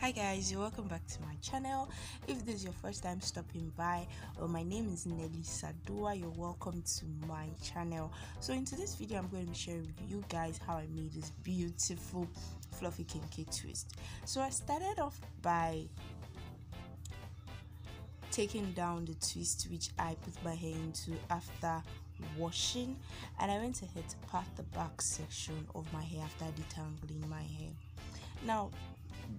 Hi guys, you're welcome back to my channel. If this is your first time stopping by, my name is Nelly Sadua. You're welcome to my channel. So in today's video, I'm going to be sharing with you guys how I made this beautiful fluffy kinky twist. So I started off by taking down the twist which I put my hair into after washing, and I went ahead to part the back section of my hair after detangling my hair. Now,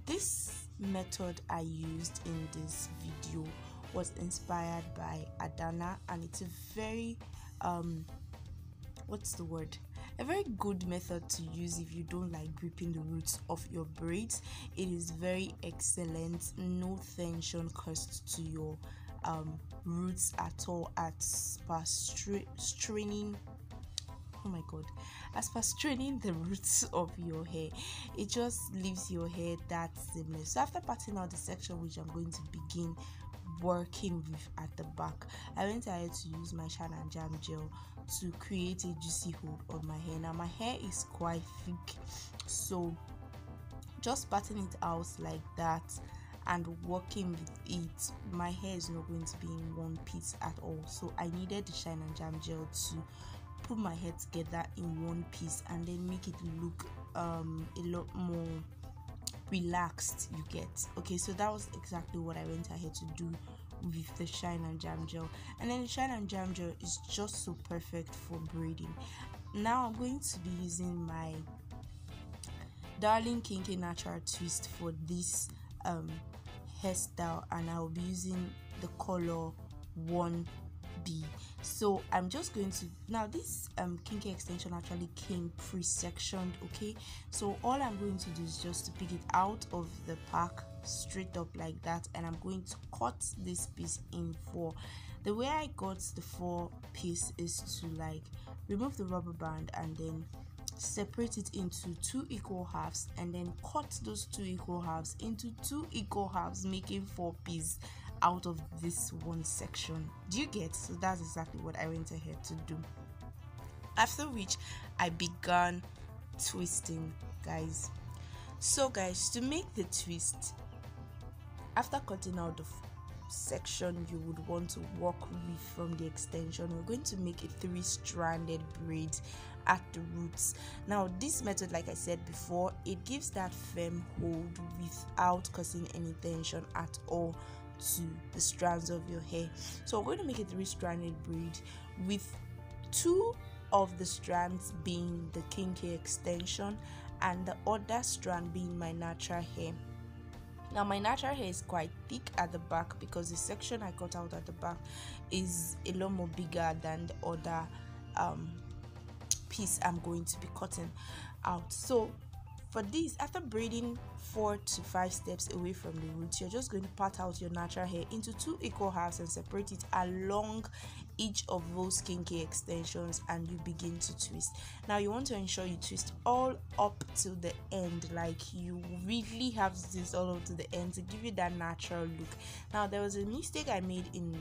this method I used in this video was inspired by Adana, and it's a very what's the word a very good method to use if you don't like gripping the roots of your braids. It is very excellent, no tension caused to your roots at all as per straining oh my god as per straining the roots of your hair. It just leaves your hair that seamless. So after parting out the section which I'm going to begin working with at the back, I went ahead to use my shine and jam gel to create a juicy hold on my hair. Now my hair is quite thick, so just parting it out like that and working with it, my hair is not going to be in one piece at all. So I needed the shine and jam gel to put my hair together in one piece and then make it look a lot more relaxed, you get. Okay, so that was exactly what I went ahead to do with the shine and jam gel. And then the shine and jam gel is just so perfect for braiding. Now I'm going to be using my darling kinky natural twist for this hairstyle, and I'll be using the color 1B. So I'm just going to, now this kinky extension actually came pre-sectioned. Okay, so all I'm going to do is just to pick it out of the pack straight up like that, and I'm going to cut this piece in four. The way I got the four piece is to like remove the rubber band and then separate it into two equal halves, and then cut those two equal halves into two equal halves, making four pieces out of this one section. Do you get? So that's exactly what I went ahead to do, after which I began twisting, guys. So guys, to make the twist, after cutting out the section you would want to work with from the extension, we're going to make a three-stranded braid at the roots. Now this method, like I said before, it gives that firm hold without causing any tension at all to the strands of your hair. So we're going to make a three-stranded braid with two of the strands being the kinky extension and the other strand being my natural hair. Now my natural hair is quite thick at the back because the section I cut out at the back is a lot more bigger than the other piece I'm going to be cutting out. So for this, after braiding 4 to 5 steps away from the roots, you're just going to part out your natural hair into two equal halves and separate it along each of those kinky extensions, and you begin to twist. Now you want to ensure you twist all up to the end, like you really have to twist all up to the end to give you that natural look. Now there was a mistake I made in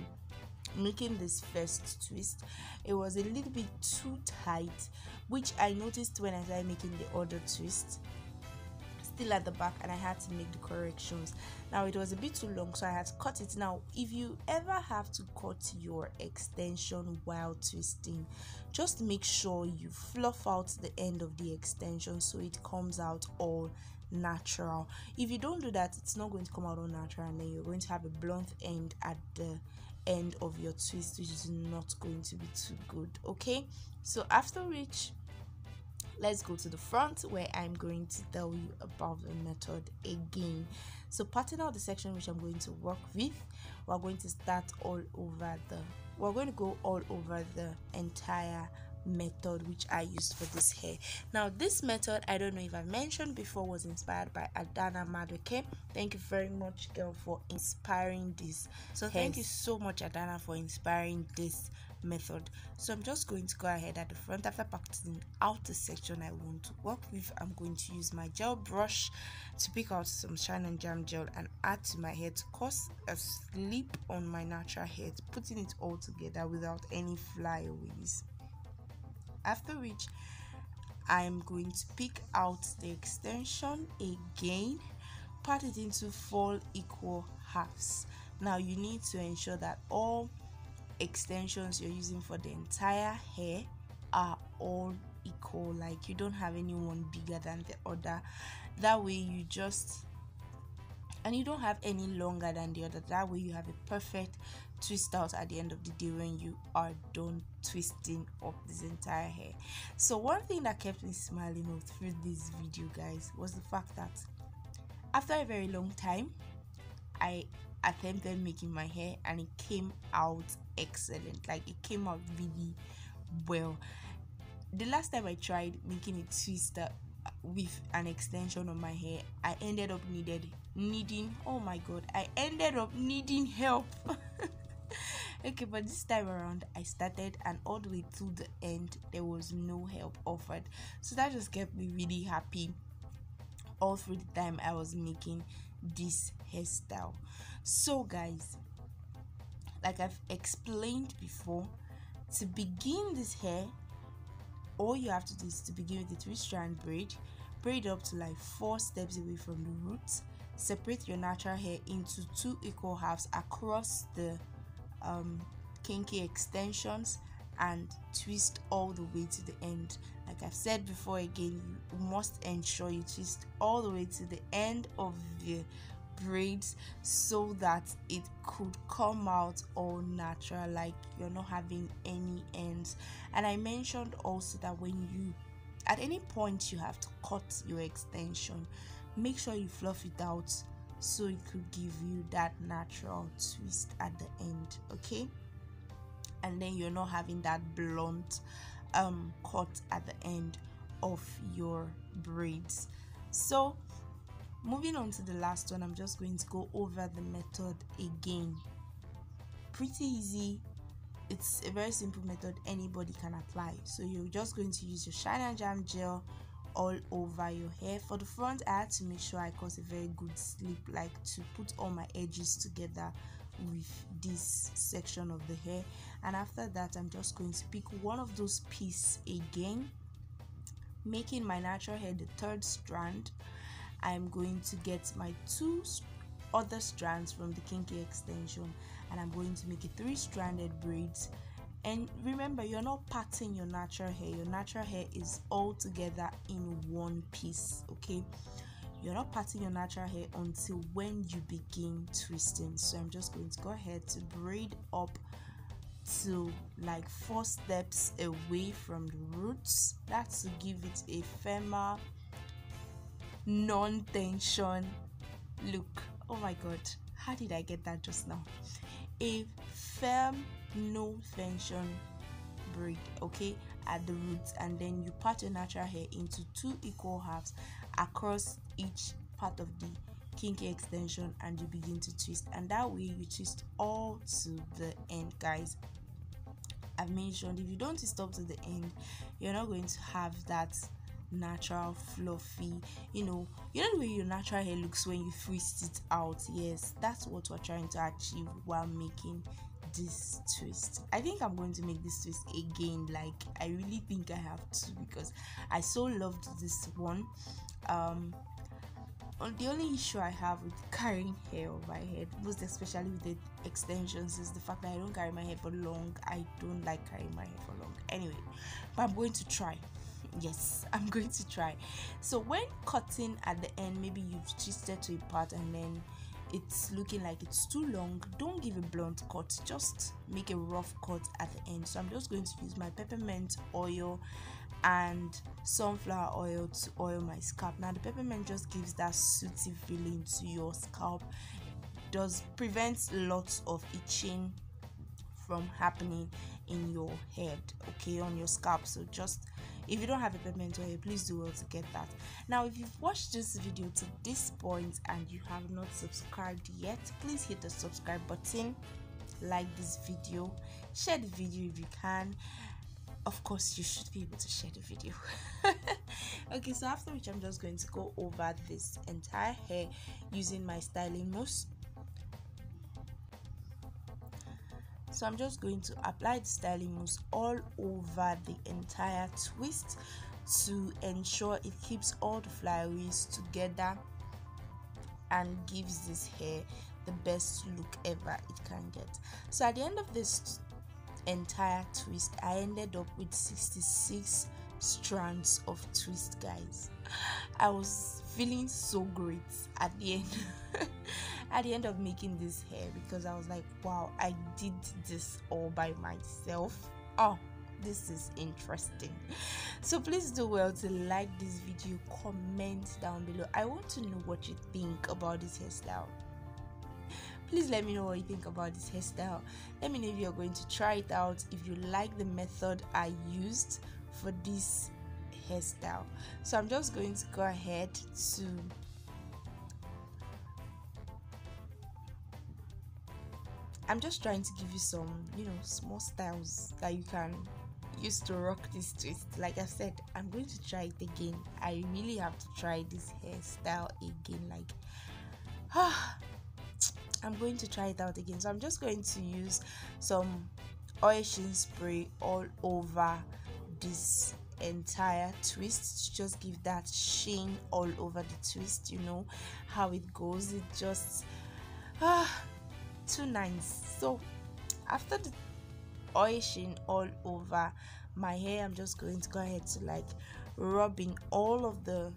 making this first twist. It was a little bit too tight, which I noticed when I started making the other twist still at the back, and I had to make the corrections. Now it was a bit too long, so I had to cut it. Now if you ever have to cut your extension while twisting, just make sure you fluff out the end of the extension so it comes out all natural. If you don't do that, it's not going to come out all natural, and then you're going to have a blunt end at the end of your twist, which is not going to be too good. Okay, so after which, let's go to the front where I'm going to tell you about the method again. So parting out the section which I'm going to work with, we're going to go all over the entire method which I used for this hair. Now this method, I don't know if I mentioned before, was inspired by Adana Maduke. Thank you very much, girl, for inspiring this. So thank you so much, Adana, for inspiring this method. So I'm just going to go ahead at the front. After parting out the section I want to work with, I'm going to use my gel brush to pick out some shine and jam gel and add to my hair to cause a slip on my natural hair, putting it all together without any flyaways. After which, I'm going to pick out the extension again, part it into 4 equal halves. Now you need to ensure that all extensions you're using for the entire hair are all equal, like you don't have any one bigger than the other. That way you just, and you don't have any longer than the other. That way you have a perfect twist out at the end of the day when you are done twisting up this entire hair. So one thing that kept me smiling all through this video, guys, was the fact that after a very long time I attempted making my hair and it came out excellent. Like, it came out really well. The last time I tried making a twister with an extension on my hair, I ended up needing oh my god, I ended up needing help. Okay, but this time around I started, and all the way to the end there was no help offered. So that just kept me really happy all through the time I was making this hairstyle. So guys, like I've explained before, to begin this hair, all you have to do is to begin with the 3-strand braid up to like 4 steps away from the roots. Separate your natural hair into 2 equal halves across the kinky extensions and twist all the way to the end. Like I've said before, again, you must ensure you twist all the way to the end of the braids so that it could come out all natural, like you're not having any ends. And I mentioned also that when you, at any point you have to cut your extension, make sure you fluff it out so it could give you that natural twist at the end, okay? And then you're not having that blunt cut at the end of your braids. So moving on to the last one, I'm just going to go over the method again. Pretty easy. It's a very simple method anybody can apply. So you're just going to use your shine and jam gel all over your hair. For the front, I had to make sure I cause a very good slip, like to put all my edges together with this section of the hair. And after that, I'm just going to pick one of those pieces again, making my natural hair the 3rd strand. I'm going to get my 2 other strands from the kinky extension, and I'm going to make a 3-stranded braids. And remember, you're not parting your natural hair. Your natural hair is all together in one piece, okay? You're not parting your natural hair until when you begin twisting. So I'm just going to go ahead to braid up to like 4 steps away from the roots. That's to give it a firmer, non-tension look. Oh my god, how did I get that just now? A firm, no tension braid, okay, at the roots. And then you part your natural hair into 2 equal halves across each part of the kinky extension, and you begin to twist, and that way you twist all to the end. Guys, I've mentioned, if you don't twist up to the end, you're not going to have that natural fluffy, you know the way your natural hair looks when you twist it out. Yes, that's what we're trying to achieve while making this twist. I think I'm going to make this twist again. Like, I really think I have to, because I so loved this one. The only issue I have with carrying hair on my head, most especially with the extensions, is the fact that I don't carry my hair for long. I don't like carrying my hair for long anyway, but I'm going to try. Yes, I'm going to try. So when cutting at the end, maybe you've twisted to a part and then it's looking like it's too long, don't give a blunt cut, just make a rough cut at the end. So I'm just going to use my peppermint oil and sunflower oil to oil my scalp. Now the peppermint just gives that soothing feeling to your scalp, does prevents lots of itching from happening in your head, okay, on your scalp. So just, if you don't have a peppermint oil, please do well to get that. Now if you've watched this video to this point and you have not subscribed yet, please hit the subscribe button, like this video, share the video if you can. Of course, you should be able to share the video. Okay, so after which, I'm just going to go over this entire hair using my styling mousse. So I'm just going to apply the styling mousse all over the entire twist to ensure it keeps all the flyaways together and gives this hair the best look ever it can get. So at the end of this entire twist, I ended up with 66 strands of twist, guys. I was feeling so great at the end at the end of making this hair, because I was like, wow, I did this all by myself. Oh, this is interesting. So please do well to like this video, comment down below. I want to know what you think about this hairstyle. Please let me know what you think about this hairstyle. Let me know if you're going to try it out, if you like the method I used for this hairstyle. So I'm just going to go ahead to I'm just trying to give you some, small styles that you can use to rock this twist. Like I said, I'm going to try it again. I really have to try this hairstyle again. Like, I'm going to try it out again. So I'm just going to use some oil sheen spray all over this entire twist to just give that sheen all over the twist. You know how it goes. It just too nice. So after the oil sheen all over my hair, I'm just going to go ahead to like rub in all of the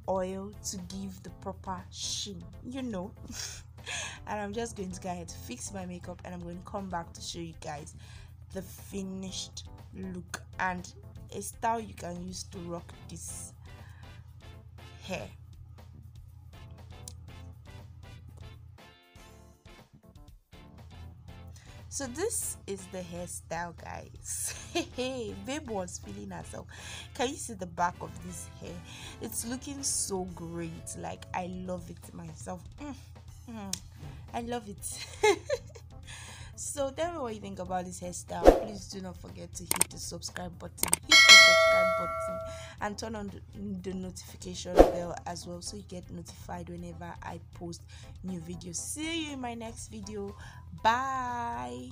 oil to give the proper sheen, and I'm just going to go ahead to fix my makeup, and I'm going to come back to show you guys the finished look and a style you can use to rock this hair. So this is the hairstyle, guys. Hey, babe was feeling herself. Can you see the back of this hair? It's looking so great. Like, I love it myself. I love it. So tell me what you think about this hairstyle. Please do not forget to hit the subscribe button, and turn on the notification bell as well, so you get notified whenever I post new videos. See you in my next video. Bye.